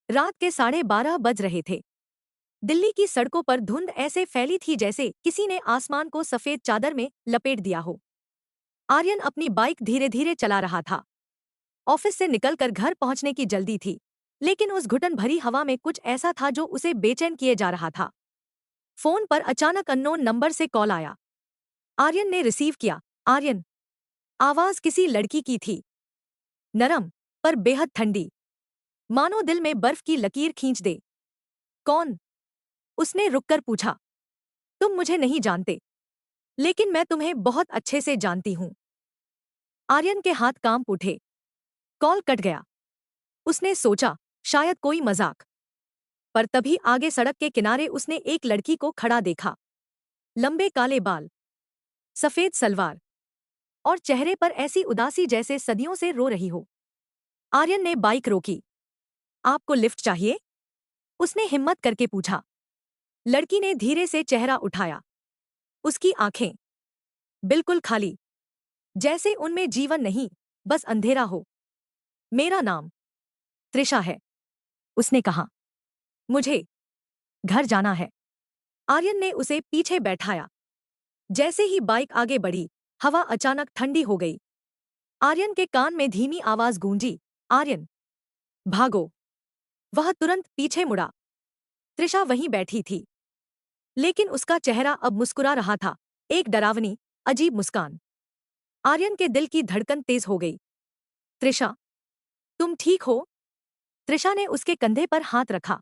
रात के 12:30 बज रहे थे। दिल्ली की सड़कों पर धुंध ऐसे फैली थी जैसे किसी ने आसमान को सफेद चादर में लपेट दिया हो। आर्यन अपनी बाइक धीरे धीरे चला रहा था। ऑफिस से निकलकर घर पहुंचने की जल्दी थी, लेकिन उस घुटन भरी हवा में कुछ ऐसा था जो उसे बेचैन किए जा रहा था। फोन पर अचानक अननोन नंबर से कॉल आया। आर्यन ने रिसीव किया। आर्यन। आवाज किसी लड़की की थी, नरम पर बेहद ठंडी, मानो दिल में बर्फ की लकीर खींच दे। कौन? उसने रुककर पूछा। तुम मुझे नहीं जानते, लेकिन मैं तुम्हें बहुत अच्छे से जानती हूं। आर्यन के हाथ कांप उठे। कॉल कट गया। उसने सोचा, शायद कोई मजाक। पर तभी आगे सड़क के किनारे उसने एक लड़की को खड़ा देखा। लंबे काले बाल, सफेद सलवार और चेहरे पर ऐसी उदासी जैसे सदियों से रो रही हो। आर्यन ने बाइक रोकी। आपको लिफ्ट चाहिए? उसने हिम्मत करके पूछा। लड़की ने धीरे से चेहरा उठाया। उसकी आंखें बिल्कुल खाली, जैसे उनमें जीवन नहीं, बस अंधेरा हो। मेरा नाम त्रिशा है, उसने कहा। मुझे घर जाना है। आर्यन ने उसे पीछे बैठाया। जैसे ही बाइक आगे बढ़ी, हवा अचानक ठंडी हो गई। आर्यन के कान में धीमी आवाज गूंजी। आर्यन, भागो। वह तुरंत पीछे मुड़ा। त्रिशा वहीं बैठी थी, लेकिन उसका चेहरा अब मुस्कुरा रहा था, एक डरावनी, अजीब मुस्कान। आर्यन के दिल की धड़कन तेज हो गई। त्रिशा, तुम ठीक हो? त्रिशा ने उसके कंधे पर हाथ रखा।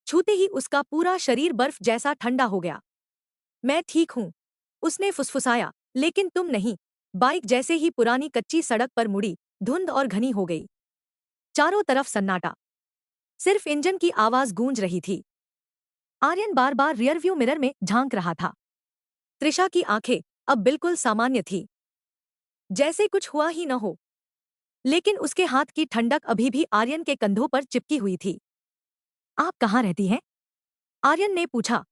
छूते ही उसका पूरा शरीर बर्फ जैसा ठंडा हो गया। मैं ठीक हूं, उसने फुसफुसाया, लेकिन तुम नहीं। बाइक जैसे ही पुरानी कच्ची सड़क पर मुड़ी, धुंध और घनी हो गई। चारों तरफ सन्नाटा, सिर्फ इंजन की आवाज गूंज रही थी। आर्यन बार बार रियरव्यू मिरर में झांक रहा था। त्रिशा की आंखें अब बिल्कुल सामान्य थी, जैसे कुछ हुआ ही न हो, लेकिन उसके हाथ की ठंडक अभी भी आर्यन के कंधों पर चिपकी हुई थी। आप कहाँ रहती हैं? आर्यन ने पूछा।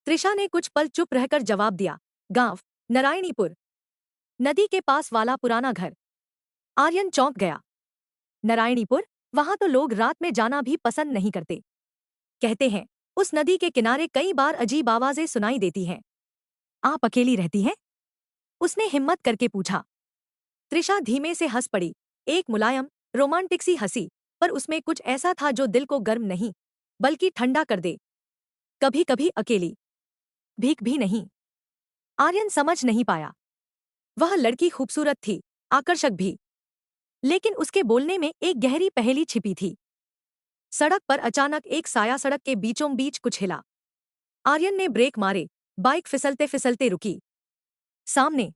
त्रिशा ने कुछ पल चुप रहकर जवाब दिया। गांव नारायणीपुर, नदी के पास वाला पुराना घर। आर्यन चौंक गया। नारायणीपुर? वहां तो लोग रात में जाना भी पसंद नहीं करते। कहते हैं उस नदी के किनारे कई बार अजीब आवाजें सुनाई देती हैं। आप अकेली रहती हैं? उसने हिम्मत करके पूछा। त्रिशा धीमे से हंस पड़ी, एक मुलायम, रोमांटिक सी हंसी, पर उसमें कुछ ऐसा था जो दिल को गर्म नहीं, बल्कि ठंडा कर दे। कभी कभी अकेली, भीख भी नहीं। आर्यन समझ नहीं पाया। वह लड़की खूबसूरत थी, आकर्षक भी, लेकिन उसके बोलने में एक गहरी पहेली छिपी थी। सड़क पर अचानक एक साया सड़क के बीचों बीच कुछ हिला। आर्यन ने ब्रेक मारे, बाइक फिसलते फिसलते रुकी। सामने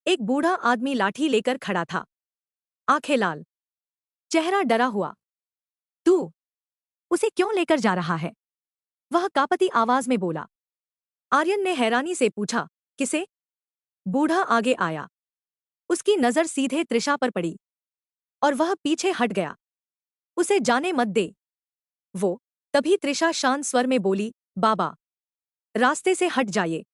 एक बूढ़ा आदमी लाठी लेकर खड़ा था, आंखें लाल, चेहरा डरा हुआ। तू उसे क्यों लेकर जा रहा है? वह कांपती आवाज में बोला। आर्यन ने हैरानी से पूछा, किसे? बूढ़ा आगे आया। उसकी नजर सीधे त्रिशा पर पड़ी और वह पीछे हट गया। उसे जाने मत दे। वो तभी त्रिशा शांत स्वर में बोली, बाबा, रास्ते से हट जाइए।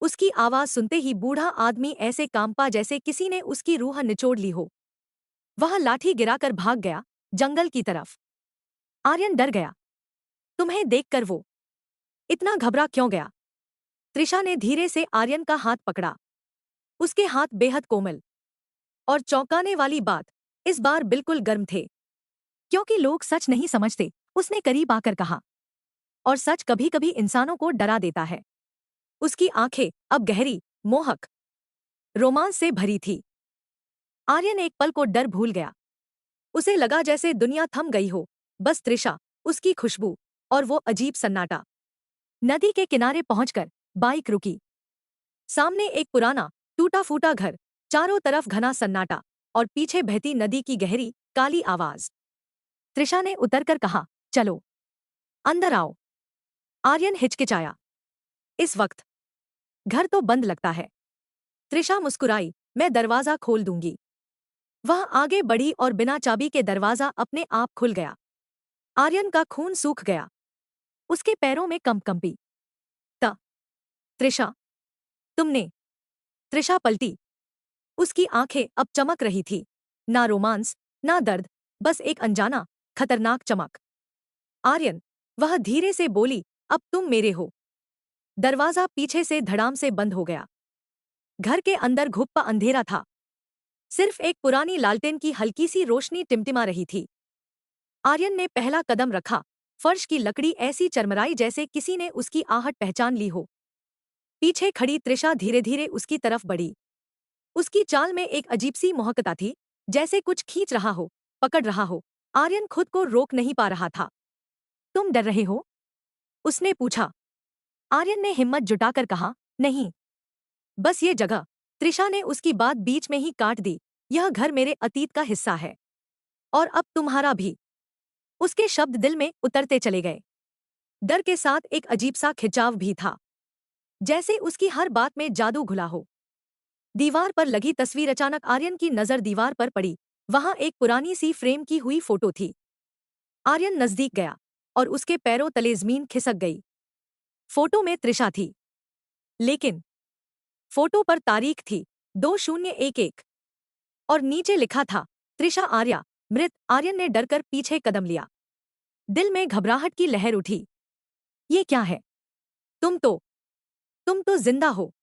उसकी आवाज सुनते ही बूढ़ा आदमी ऐसे कांपा जैसे किसी ने उसकी रूह निचोड़ ली हो। वह लाठी गिराकर भाग गया, जंगल की तरफ। आर्यन डर गया। तुम्हें देखकर वो इतना घबरा क्यों गया? त्रिशा ने धीरे से आर्यन का हाथ पकड़ा। उसके हाथ बेहद कोमल और चौंकाने वाली बात, इस बार बिल्कुल गर्म थे। क्योंकि लोग सच नहीं समझते, उसने करीब आकर कहा। और सच कभी कभी इंसानों को डरा देता है। उसकी आंखें अब गहरी, मोहक, रोमांस से भरी थी। आर्यन एक पल को डर भूल गया। उसे लगा जैसे दुनिया थम गई हो, बस त्रिशा, उसकी खुशबू और वो अजीब सन्नाटा। नदी के किनारे पहुंचकर बाइक रुकी। सामने एक पुराना, टूटा फूटा घर, चारों तरफ घना सन्नाटा और पीछे बहती नदी की गहरी, काली आवाज। त्रिशा ने उतरकर कहा, चलो अंदर आओ। आर्यन हिचकिचाया। इस वक्त घर तो बंद लगता है। त्रिशा मुस्कुराई, मैं दरवाजा खोल दूंगी। वह आगे बढ़ी और बिना चाबी के दरवाजा अपने आप खुल गया। आर्यन का खून सूख गया। उसके पैरों में कंप कंपी। त त्रिशा, तुमने? त्रिशा पलटी। उसकी आंखें अब चमक रही थी। ना रोमांस, ना दर्द, बस एक अनजाना, खतरनाक चमक। आर्यन, वह धीरे से बोली, अब तुम मेरे हो। दरवाजा पीछे से धड़ाम से बंद हो गया। घर के अंदर घुप्पा अंधेरा था। सिर्फ एक पुरानी लालटेन की हल्की सी रोशनी टिमटिमा रही थी। आर्यन ने पहला कदम रखा। फर्श की लकड़ी ऐसी चरमराई जैसे किसी ने उसकी आहट पहचान ली हो। पीछे खड़ी त्रिशा धीरे धीरे उसकी तरफ बढ़ी। उसकी चाल में एक अजीब सी मोहकता थी, जैसे कुछ खींच रहा हो, पकड़ रहा हो। आर्यन खुद को रोक नहीं पा रहा था। तुम डर रहे हो? उसने पूछा। आर्यन ने हिम्मत जुटाकर कहा, नहीं, बस ये जगह। त्रिशा ने उसकी बात बीच में ही काट दी। यह घर मेरे अतीत का हिस्सा है, और अब तुम्हारा भी। उसके शब्द दिल में उतरते चले गए। डर के साथ एक अजीब सा खिंचाव भी था, जैसे उसकी हर बात में जादू घुला हो। दीवार पर लगी तस्वीर। अचानक आर्यन की नजर दीवार पर पड़ी। वहां एक पुरानी सी फ्रेम की हुई फोटो थी। आर्यन नजदीक गया और उसके पैरों तले जमीन खिसक गई। फोटो में त्रिशा थी, लेकिन फोटो पर तारीख थी 2011 और नीचे लिखा था, त्रिशा आर्या मृत। आर्यन ने डरकर पीछे कदम लिया। दिल में घबराहट की लहर उठी। ये क्या है? तुम तो तुम तो जिंदा हो।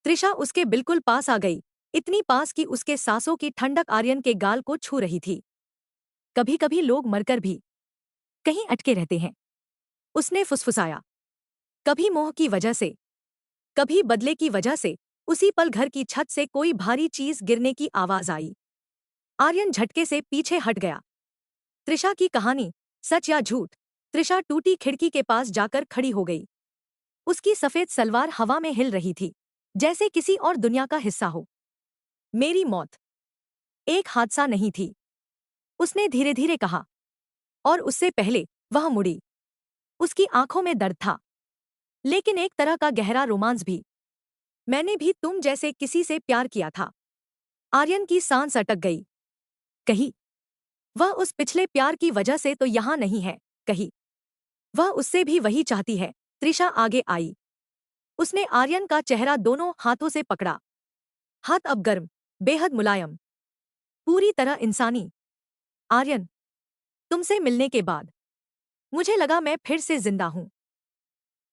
त्रिशा उसके बिल्कुल पास आ गई, इतनी पास कि उसके सांसों की ठंडक आर्यन के गाल को छू रही थी। कभी कभी लोग मरकर भी कहीं अटके रहते हैं, उसने फुसफुसाया। कभी मोह की वजह से, कभी बदले की वजह से। उसी पल घर की छत से कोई भारी चीज गिरने की आवाज आई। आर्यन झटके से पीछे हट गया। त्रिशा की कहानी, सच या झूठ? त्रिशा टूटी खिड़की के पास जाकर खड़ी हो गई। उसकी सफेद सलवार हवा में हिल रही थी, जैसे किसी और दुनिया का हिस्सा हो। मेरी मौत एक हादसा नहीं थी, उसने धीरे धीरे कहा। और उससे पहले वह मुड़ी। उसकी आंखों में दर्द था, लेकिन एक तरह का गहरा रोमांस भी। मैंने भी तुम जैसे किसी से प्यार किया था। आर्यन की सांस अटक गई। कही, वह उस पिछले प्यार की वजह से तो यहां नहीं है। कही, वह उससे भी वही चाहती है। त्रिशा आगे आई। उसने आर्यन का चेहरा दोनों हाथों से पकड़ा। हाथ अब गर्म, बेहद मुलायम, पूरी तरह इंसानी। आर्यन, तुमसे मिलने के बाद मुझे लगा मैं फिर से जिंदा हूं।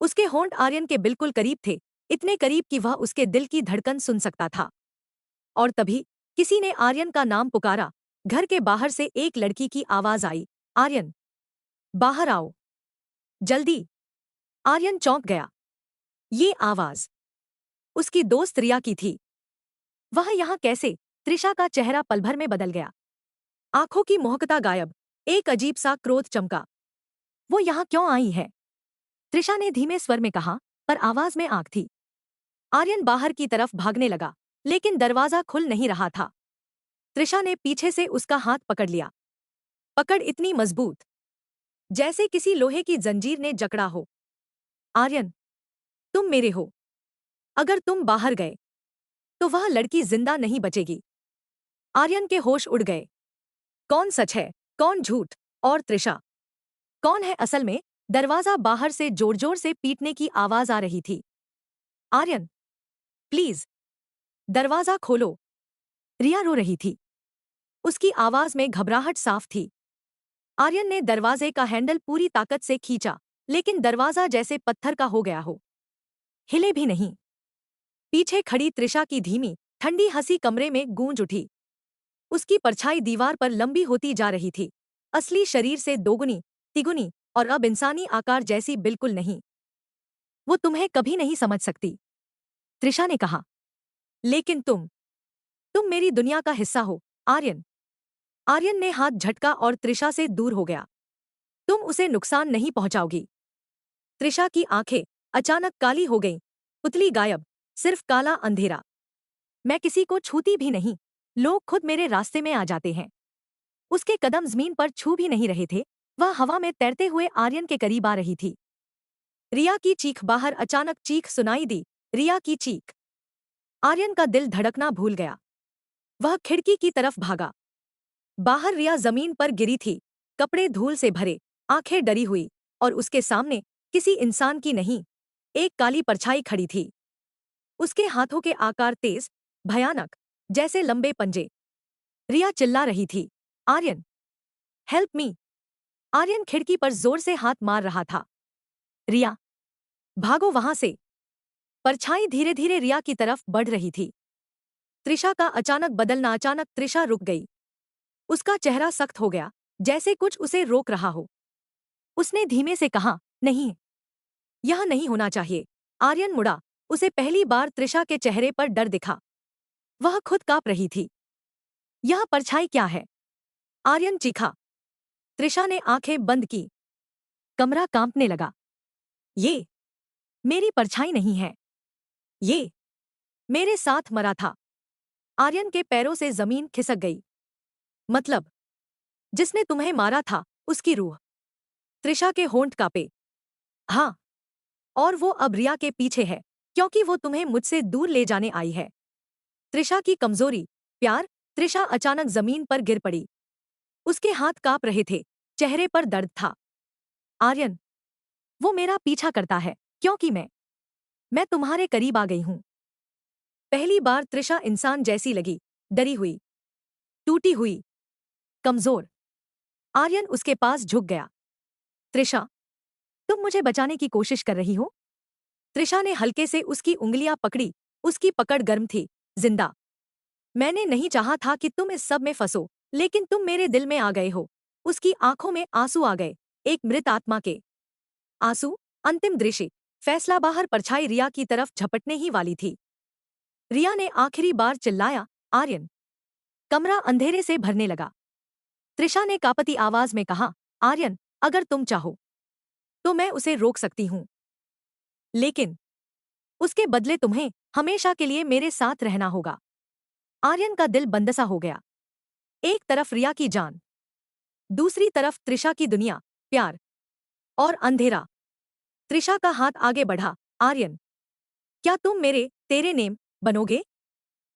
उसके होंठ आर्यन के बिल्कुल करीब थे, इतने करीब कि वह उसके दिल की धड़कन सुन सकता था। और तभी किसी ने आर्यन का नाम पुकारा। घर के बाहर से एक लड़की की आवाज आई, आर्यन, बाहर आओ, जल्दी। आर्यन चौंक गया। ये आवाज उसकी दोस्त रिया की थी। वह यहाँ कैसे? त्रिशा का चेहरा पलभर में बदल गया। आंखों की मोहकता गायब, एक अजीब सा क्रोध चमका। वो यहाँ क्यों आई है? त्रिशा ने धीमे स्वर में कहा, पर आवाज में आग थी। आर्यन बाहर की तरफ भागने लगा, लेकिन दरवाजा खुल नहीं रहा था। त्रिशा ने पीछे से उसका हाथ पकड़ लिया। पकड़ इतनी मजबूत, जैसे किसी लोहे की जंजीर ने जकड़ा हो। आर्यन, तुम मेरे हो। अगर तुम बाहर गए तो वह लड़की जिंदा नहीं बचेगी। आर्यन के होश उड़ गए। कौन सच है, कौन झूठ? और त्रिशा कौन है असल में? दरवाजा बाहर से जोर जोर से पीटने की आवाज आ रही थी। आर्यन, प्लीज, दरवाजा खोलो। रिया रो रही थी। उसकी आवाज में घबराहट साफ थी। आर्यन ने दरवाजे का हैंडल पूरी ताकत से खींचा, लेकिन दरवाजा जैसे पत्थर का हो गया हो, हिले भी नहीं। पीछे खड़ी त्रिशा की धीमी, ठंडी हंसी कमरे में गूंज उठी। उसकी परछाई दीवार पर लंबी होती जा रही थी, असली शरीर से दोगुनी, तिगुनी, और अब इंसानी आकार जैसी बिल्कुल नहीं। वो तुम्हें कभी नहीं समझ सकती, त्रिशा ने कहा। लेकिन तुम मेरी दुनिया का हिस्सा हो, आर्यन। आर्यन ने हाथ झटका और त्रिशा से दूर हो गया। तुम उसे नुकसान नहीं पहुंचाओगी। त्रिशा की आंखें अचानक काली हो गईं, पुतली गायब, सिर्फ काला अंधेरा। मैं किसी को छूती भी नहीं, लोग खुद मेरे रास्ते में आ जाते हैं। उसके कदम जमीन पर छू भी नहीं रहे थे, वह हवा में तैरते हुए आर्यन के करीब आ रही थी। रिया की चीख बाहर अचानक चीख सुनाई दी, रिया की चीख। आर्यन का दिल धड़कना भूल गया। वह खिड़की की तरफ भागा। बाहर रिया जमीन पर गिरी थी, कपड़े धूल से भरे, आंखें डरी हुई, और उसके सामने किसी इंसान की नहीं, एक काली परछाई खड़ी थी। उसके हाथों के आकार तेज, भयानक, जैसे लंबे पंजे। रिया चिल्ला रही थी, आर्यन, हेल्प मी। आर्यन खिड़की पर जोर से हाथ मार रहा था। रिया, भागो वहां से। परछाई धीरे धीरे रिया की तरफ बढ़ रही थी। त्रिशा का अचानक बदलना। अचानक त्रिशा रुक गई। उसका चेहरा सख्त हो गया, जैसे कुछ उसे रोक रहा हो। उसने धीमे से कहा, नहीं, यह नहीं होना चाहिए। आर्यन मुड़ा। उसे पहली बार त्रिशा के चेहरे पर डर दिखा। वह खुद कांप रही थी। यह परछाई क्या है? आर्यन चीखा। त्रिशा ने आंखें बंद की। कमरा कांपने लगा। ये मेरी परछाई नहीं है। ये मेरे साथ मरा था। आर्यन के पैरों से जमीन खिसक गई। मतलब, जिसने तुम्हें मारा था, उसकी रूह। त्रिशा के होंठ कांपे। हाँ, और वो अब रिया के पीछे है, क्योंकि वो तुम्हें मुझसे दूर ले जाने आई है। त्रिशा की कमजोरी, प्यार। त्रिशा अचानक जमीन पर गिर पड़ी। उसके हाथ कांप रहे थे, चेहरे पर दर्द था। आर्यन, वो मेरा पीछा करता है, क्योंकि मैं तुम्हारे करीब आ गई हूं। पहली बार त्रिशा इंसान जैसी लगी, डरी हुई, टूटी हुई, कमजोर। आर्यन उसके पास झुक गया। त्रिशा, तुम मुझे बचाने की कोशिश कर रही हो? त्रिशा ने हल्के से उसकी उंगलियां पकड़ी। उसकी पकड़ गर्म थी, जिंदा। मैंने नहीं चाहा था कि तुम इस सब में फंसो, लेकिन तुम मेरे दिल में आ गए हो। उसकी आंखों में आंसू आ गए, एक मृत आत्मा के आंसू। अंतिम दृश्य। फैसला बाहर। परछाई रिया की तरफ झपटने ही वाली थी। रिया ने आखिरी बार चिल्लाया, आर्यन। कमरा अंधेरे से भरने लगा। त्रिशा ने कांपती आवाज में कहा, आर्यन, अगर तुम चाहो तो मैं उसे रोक सकती हूं, लेकिन उसके बदले तुम्हें हमेशा के लिए मेरे साथ रहना होगा। आर्यन का दिल बंदसा हो गया। एक तरफ रिया की जान, दूसरी तरफ त्रिशा की दुनिया, प्यार और अंधेरा। त्रिशा का हाथ आगे बढ़ा। आर्यन, क्या तुम तेरे नेम बनोगे?